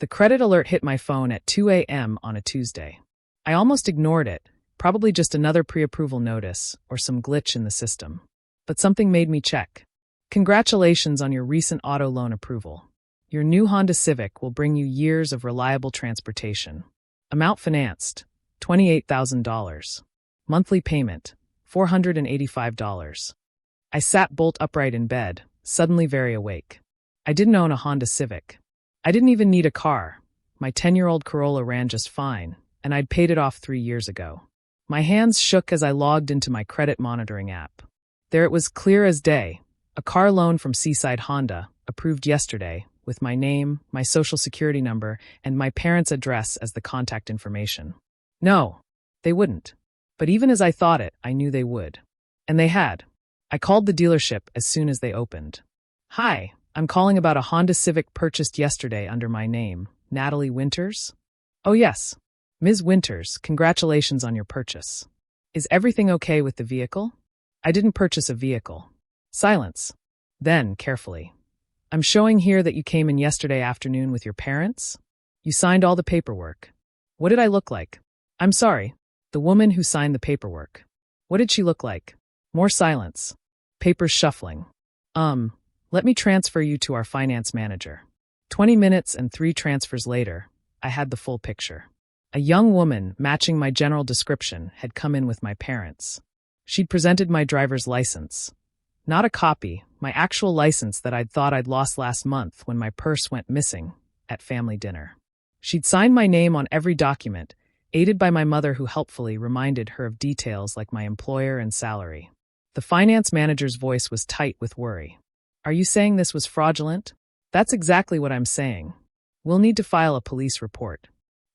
The credit alert hit my phone at 2 a.m. on a Tuesday. I almost ignored it, probably just another pre-approval notice or some glitch in the system. But something made me check. Congratulations on your recent auto loan approval. Your new Honda Civic will bring you years of reliable transportation. Amount financed, $28,000. Monthly payment, $485. I sat bolt upright in bed, suddenly very awake. I didn't own a Honda Civic. I didn't even need a car. My 10-year-old Corolla ran just fine, and I'd paid it off 3 years ago. My hands shook as I logged into my credit monitoring app. There it was, clear as day. A car loan from Seaside Honda, approved yesterday, with my name, my social security number, and my parents' address as the contact information. No, they wouldn't. But even as I thought it, I knew they would. And they had. I called the dealership as soon as they opened. Hi, I'm calling about a Honda Civic purchased yesterday under my name, Natalie Winters. Oh yes, Ms. Winters, congratulations on your purchase. Is everything okay with the vehicle? I didn't purchase a vehicle. Silence. Then, carefully. I'm showing here that you came in yesterday afternoon with your parents? You signed all the paperwork. What did I look like? I'm sorry. The woman who signed the paperwork. What did she look like? More silence. Papers shuffling. Let me transfer you to our finance manager. 20 minutes and 3 transfers later, I had the full picture. A young woman, matching my general description, had come in with my parents. She'd presented my driver's license. Not a copy, my actual license that I'd thought I'd lost last month when my purse went missing at family dinner. She'd signed my name on every document, aided by my mother who helpfully reminded her of details like my employer and salary. The finance manager's voice was tight with worry. Are you saying this was fraudulent? That's exactly what I'm saying. We'll need to file a police report.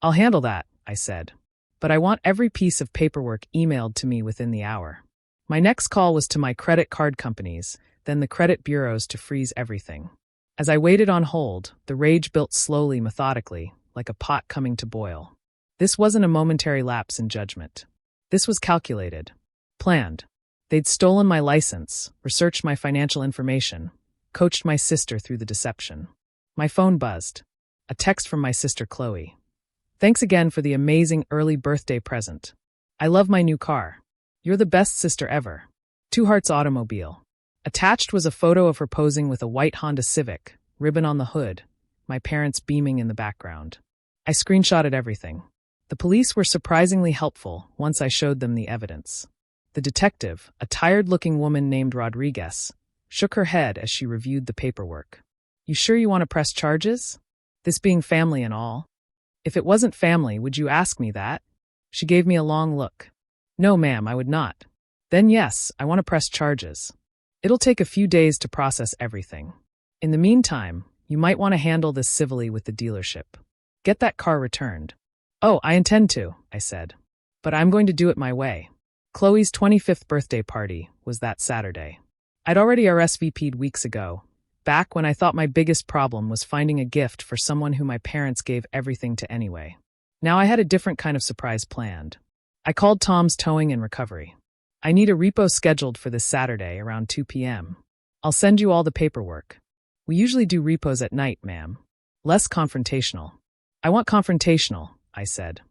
I'll handle that, I said. But I want every piece of paperwork emailed to me within the hour. My next call was to my credit card companies, then the credit bureaus to freeze everything. As I waited on hold, the rage built slowly, methodically, like a pot coming to boil. This wasn't a momentary lapse in judgment. This was calculated. Planned. They'd stolen my license, researched my financial information, coached my sister through the deception. My phone buzzed. A text from my sister Chloe. Thanks again for the amazing early birthday present. I love my new car. You're the best sister ever. 2 Hearts Automobile. Attached was a photo of her posing with a white Honda Civic, ribbon on the hood, my parents beaming in the background. I screenshotted everything. The police were surprisingly helpful once I showed them the evidence. The detective, a tired-looking woman named Rodriguez, shook her head as she reviewed the paperwork. You sure you want to press charges? This being family and all? If it wasn't family, would you ask me that? She gave me a long look. No, ma'am, I would not. Then yes, I want to press charges. It'll take a few days to process everything. In the meantime, you might want to handle this civilly with the dealership. Get that car returned. Oh, I intend to, I said. But I'm going to do it my way. Chloe's 25th birthday party was that Saturday. I'd already RSVP'd weeks ago, back when I thought my biggest problem was finding a gift for someone who my parents gave everything to anyway. Now I had a different kind of surprise planned. I called Tom's Towing and Recovery. I need a repo scheduled for this Saturday around 2 p.m. I'll send you all the paperwork. We usually do repos at night, ma'am. Less confrontational. I want confrontational, I said.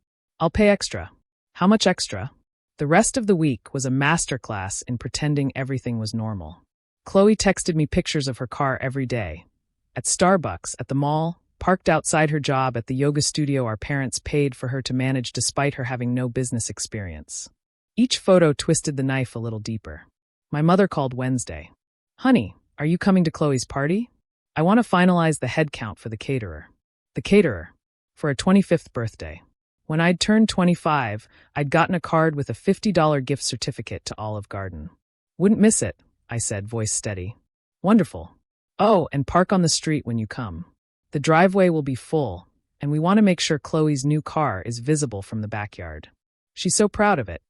I'll pay extra. How much extra? The rest of the week was a masterclass in pretending everything was normal. Chloe texted me pictures of her car every day. At Starbucks, at the mall, parked outside her job at the yoga studio our parents paid for her to manage despite her having no business experience. Each photo twisted the knife a little deeper. My mother called Wednesday. Honey, are you coming to Chloe's party? I want to finalize the head count for the caterer. The caterer. For her 25th birthday. When I'd turned 25, I'd gotten a card with a $50 gift certificate to Olive Garden. Wouldn't miss it, I said, voice steady. Wonderful. Oh, and park on the street when you come. The driveway will be full, and we want to make sure Chloe's new car is visible from the backyard. She's so proud of it.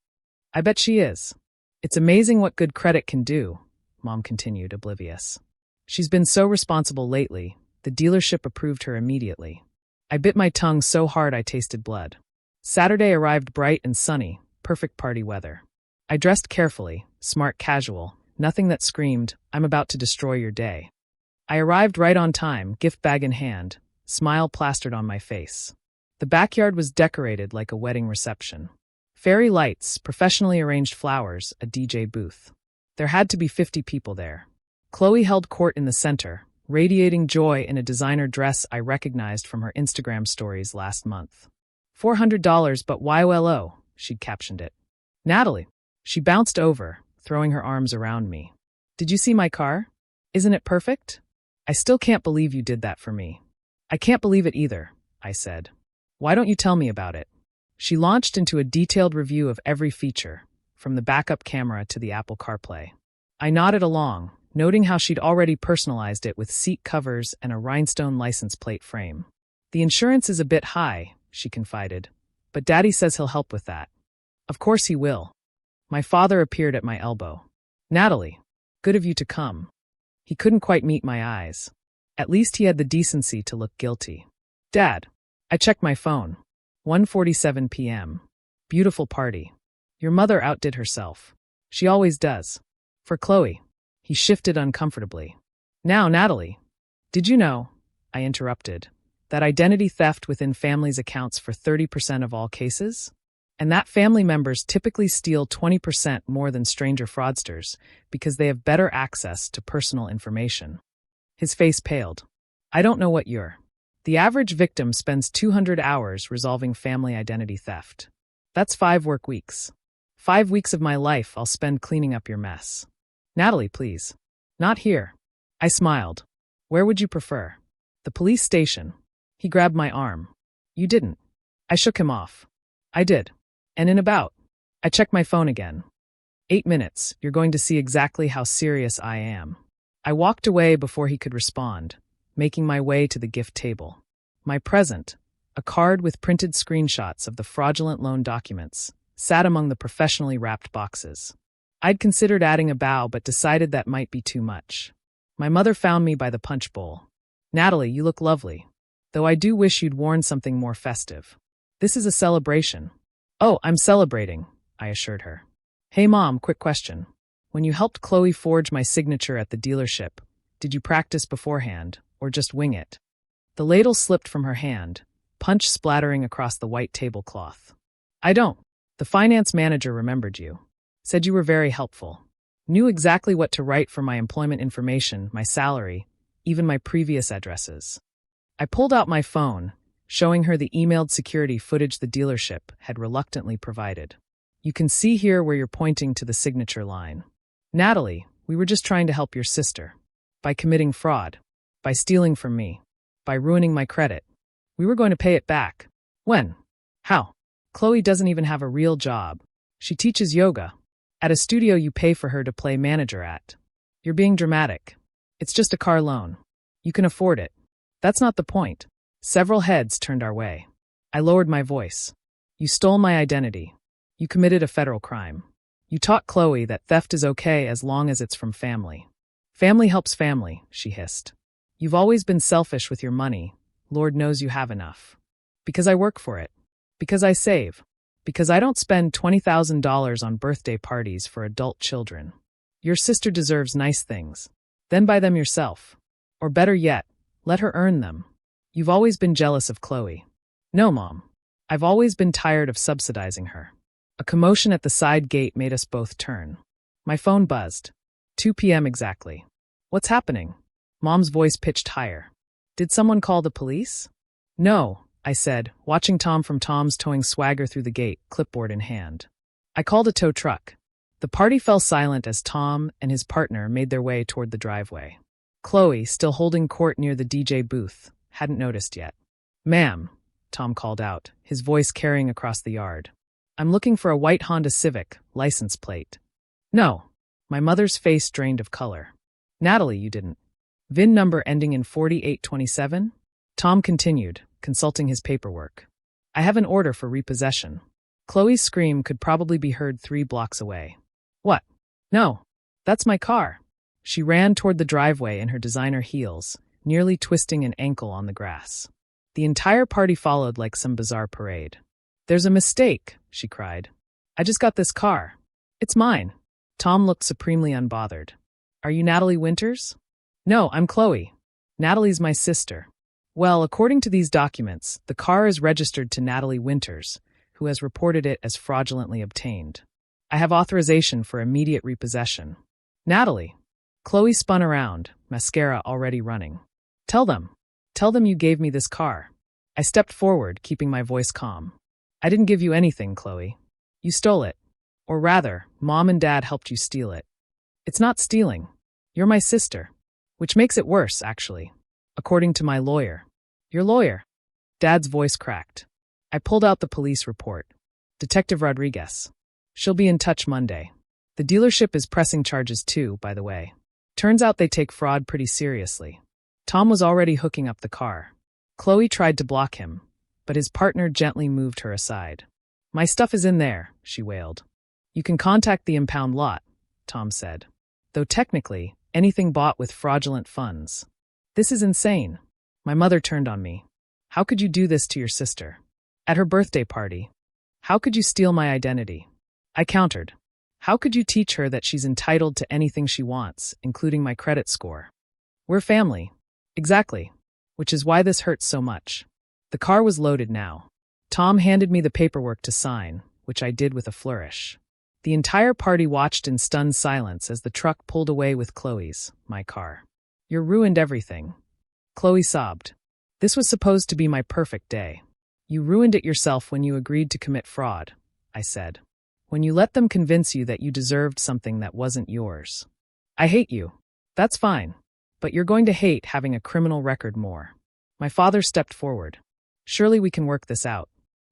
I bet she is. It's amazing what good credit can do, Mom continued, oblivious. She's been so responsible lately, the dealership approved her immediately. I bit my tongue so hard I tasted blood. Saturday arrived bright and sunny, perfect party weather. I dressed carefully, smart casual, nothing that screamed, I'm about to destroy your day. I arrived right on time, gift bag in hand, smile plastered on my face. The backyard was decorated like a wedding reception. Fairy lights, professionally arranged flowers, a DJ booth. There had to be 50 people there. Chloe held court in the center, radiating joy in a designer dress I recognized from her Instagram stories last month. $400, but YOLO, she'd captioned it. Natalie. She bounced over, throwing her arms around me. Did you see my car? Isn't it perfect? I still can't believe you did that for me. I can't believe it either, I said. Why don't you tell me about it? She launched into a detailed review of every feature, from the backup camera to the Apple CarPlay. I nodded along, noting how she'd already personalized it with seat covers and a rhinestone license plate frame. The insurance is a bit high, she confided, but Daddy says he'll help with that. Of course he will. My father appeared at my elbow. Natalie, good of you to come. He couldn't quite meet my eyes. At least he had the decency to look guilty. Dad. I checked my phone. 1:47 p.m. Beautiful party. Your mother outdid herself. She always does. For Chloe. He shifted uncomfortably. Now, Natalie. Did you know, I interrupted, that identity theft within families accounts for 30% of all cases? And that family members typically steal 20% more than stranger fraudsters because they have better access to personal information. His face paled. I don't know what you're. The average victim spends 200 hours resolving family identity theft. That's 5 work weeks. 5 weeks of my life I'll spend cleaning up your mess. Natalie, please. Not here. I smiled. Where would you prefer? The police station. He grabbed my arm. You didn't. I shook him off. I did. And in about. I checked my phone again. 8 minutes, you're going to see exactly how serious I am. I walked away before he could respond, making my way to the gift table. My present, a card with printed screenshots of the fraudulent loan documents, sat among the professionally wrapped boxes. I'd considered adding a bow but decided that might be too much. My mother found me by the punch bowl. Natalie, you look lovely. Though I do wish you'd worn something more festive. This is a celebration. Oh, I'm celebrating, I assured her. Hey Mom, quick question. When you helped Chloe forge my signature at the dealership, did you practice beforehand, or just wing it? The ladle slipped from her hand, punch splattering across the white tablecloth. I don't. The finance manager remembered you. Said you were very helpful. Knew exactly what to write for my employment information, my salary, even my previous addresses. I pulled out my phone, showing her the emailed security footage the dealership had reluctantly provided. You can see here where you're pointing to the signature line. Natalie, we were just trying to help your sister. By committing fraud. By stealing from me. By ruining my credit. We were going to pay it back. When? How? Chloe doesn't even have a real job. She teaches yoga. At a studio you pay for her to play manager at. You're being dramatic. It's just a car loan. You can afford it. That's not the point. Several heads turned our way. I lowered my voice. You stole my identity. You committed a federal crime. You taught Chloe that theft is okay as long as it's from family. Family helps family, she hissed. You've always been selfish with your money. Lord knows you have enough. Because I work for it. Because I save. Because I don't spend $20,000 on birthday parties for adult children. Your sister deserves nice things. Then buy them yourself. Or better yet, let her earn them. You've always been jealous of Chloe. No, Mom. I've always been tired of subsidizing her. A commotion at the side gate made us both turn. My phone buzzed. 2 p.m. exactly. What's happening? Mom's voice pitched higher. Did someone call the police? No, I said, watching Tom from Tom's towing swagger through the gate, clipboard in hand. I called a tow truck. The party fell silent as Tom and his partner made their way toward the driveway. Chloe, still holding court near the DJ booth, hadn't noticed yet. Ma'am, Tom called out, his voice carrying across the yard. I'm looking for a white Honda Civic, license plate. No. My mother's face drained of color. Natalie, you didn't. VIN number ending in 4827? Tom continued, consulting his paperwork. I have an order for repossession. Chloe's scream could probably be heard 3 blocks away. What? No. That's my car. She ran toward the driveway in her designer heels, nearly twisting an ankle on the grass. The entire party followed like some bizarre parade. There's a mistake, she cried. I just got this car. It's mine. Tom looked supremely unbothered. Are you Natalie Winters? No, I'm Chloe. Natalie's my sister. Well, according to these documents, the car is registered to Natalie Winters, who has reported it as fraudulently obtained. I have authorization for immediate repossession. Natalie. Chloe spun around, mascara already running. Tell them you gave me this car. I stepped forward, keeping my voice calm. I didn't give you anything, Chloe. You stole it. Or rather, Mom and Dad helped you steal it. It's not stealing. You're my sister. Which makes it worse, actually. According to my lawyer. Your lawyer? Dad's voice cracked. I pulled out the police report. Detective Rodriguez. She'll be in touch Monday. The dealership is pressing charges too, by the way. Turns out they take fraud pretty seriously. Tom was already hooking up the car. Chloe tried to block him, but his partner gently moved her aside. My stuff is in there, she wailed. You can contact the impound lot, Tom said. Though technically, anything bought with fraudulent funds. This is insane. My mother turned on me. How could you do this to your sister? At her birthday party. How could you steal my identity? I countered. How could you teach her that she's entitled to anything she wants, including my credit score? We're family. Exactly. Which is why this hurts so much. The car was loaded now. Tom handed me the paperwork to sign, which I did with a flourish. The entire party watched in stunned silence as the truck pulled away with Chloe's, my car. You ruined everything. Chloe sobbed. This was supposed to be my perfect day. You ruined it yourself when you agreed to commit fraud, I said. When you let them convince you that you deserved something that wasn't yours. I hate you. That's fine. But you're going to hate having a criminal record more. My father stepped forward. Surely we can work this out.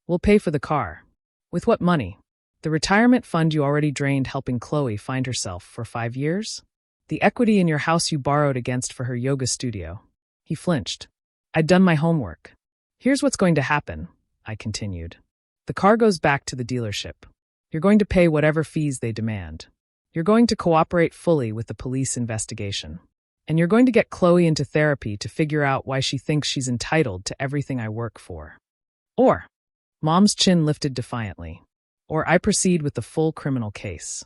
We'll pay for the car. With what money? The retirement fund you already drained helping Chloe find herself for 5 years? The equity in your house you borrowed against for her yoga studio. He flinched. I'd done my homework. Here's what's going to happen, I continued. The car goes back to the dealership. You're going to pay whatever fees they demand. You're going to cooperate fully with the police investigation. And you're going to get Chloe into therapy to figure out why she thinks she's entitled to everything I work for. Or, Mom's chin lifted defiantly. Or I proceed with the full criminal case.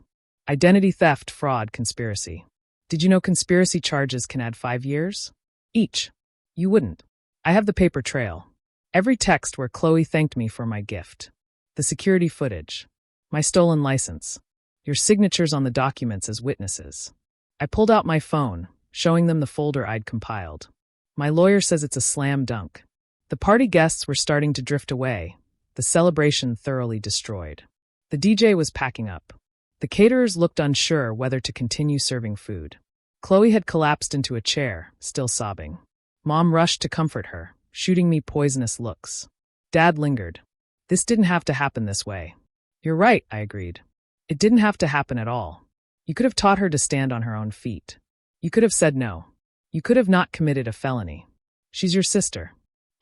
Identity theft, fraud, conspiracy. Did you know conspiracy charges can add 5 years? Each. You wouldn't. I have the paper trail. Every text where Chloe thanked me for my gift. The security footage. My stolen license. Your signatures on the documents as witnesses. I pulled out my phone, showing them the folder I'd compiled. My lawyer says it's a slam dunk. The party guests were starting to drift away, the celebration thoroughly destroyed. The DJ was packing up. The caterers looked unsure whether to continue serving food. Chloe had collapsed into a chair, still sobbing. Mom rushed to comfort her, shooting me poisonous looks. Dad lingered. This didn't have to happen this way. You're right, I agreed. It didn't have to happen at all. You could have taught her to stand on her own feet. You could have said no. You could have not committed a felony. She's your sister.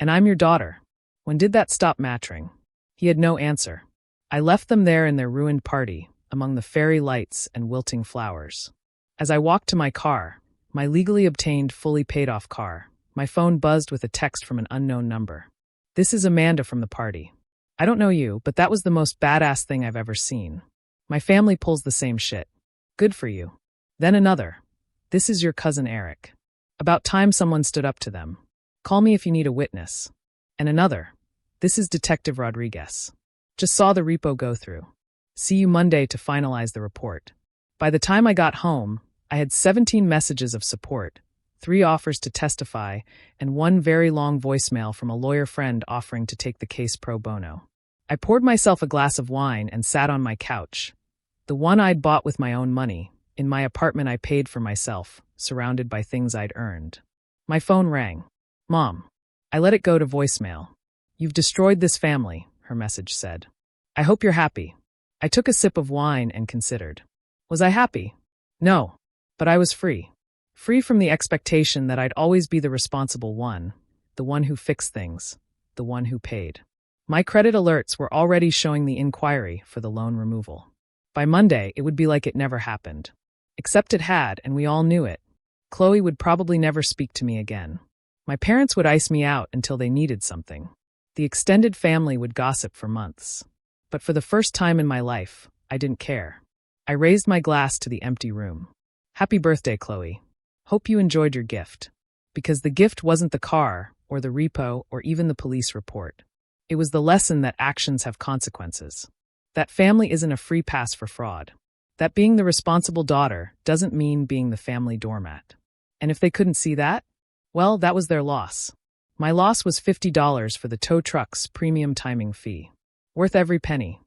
And I'm your daughter. When did that stop mattering? He had no answer. I left them there in their ruined party, among the fairy lights and wilting flowers. As I walked to my car, my legally obtained, fully paid-off car, my phone buzzed with a text from an unknown number. This is Amanda from the party. I don't know you, but that was the most badass thing I've ever seen. My family pulls the same shit. Good for you. Then another. This is your cousin Eric. About time someone stood up to them. Call me if you need a witness. And another. This is Detective Rodriguez. Just saw the repo go through. See you Monday to finalize the report. By the time I got home, I had 17 messages of support, 3 offers to testify, and 1 very long voicemail from a lawyer friend offering to take the case pro bono. I poured myself a glass of wine and sat on my couch, the one I'd bought with my own money, in my apartment I paid for myself, surrounded by things I'd earned. My phone rang. Mom. I let it go to voicemail. You've destroyed this family, her message said. I hope you're happy. I took a sip of wine and considered. Was I happy? No. But I was free. Free from the expectation that I'd always be the responsible one, the one who fixed things, the one who paid. My credit alerts were already showing the inquiry for the loan removal. By Monday, it would be like it never happened. Except it had, and we all knew it. Chloe would probably never speak to me again. My parents would ice me out until they needed something. The extended family would gossip for months. But for the first time in my life, I didn't care. I raised my glass to the empty room. Happy birthday, Chloe. Hope you enjoyed your gift. Because the gift wasn't the car, or the repo, or even the police report. It was the lesson that actions have consequences. That family isn't a free pass for fraud. That being the responsible daughter doesn't mean being the family doormat. And if they couldn't see that, well, that was their loss. My loss was $50 for the tow truck's premium timing fee. Worth every penny.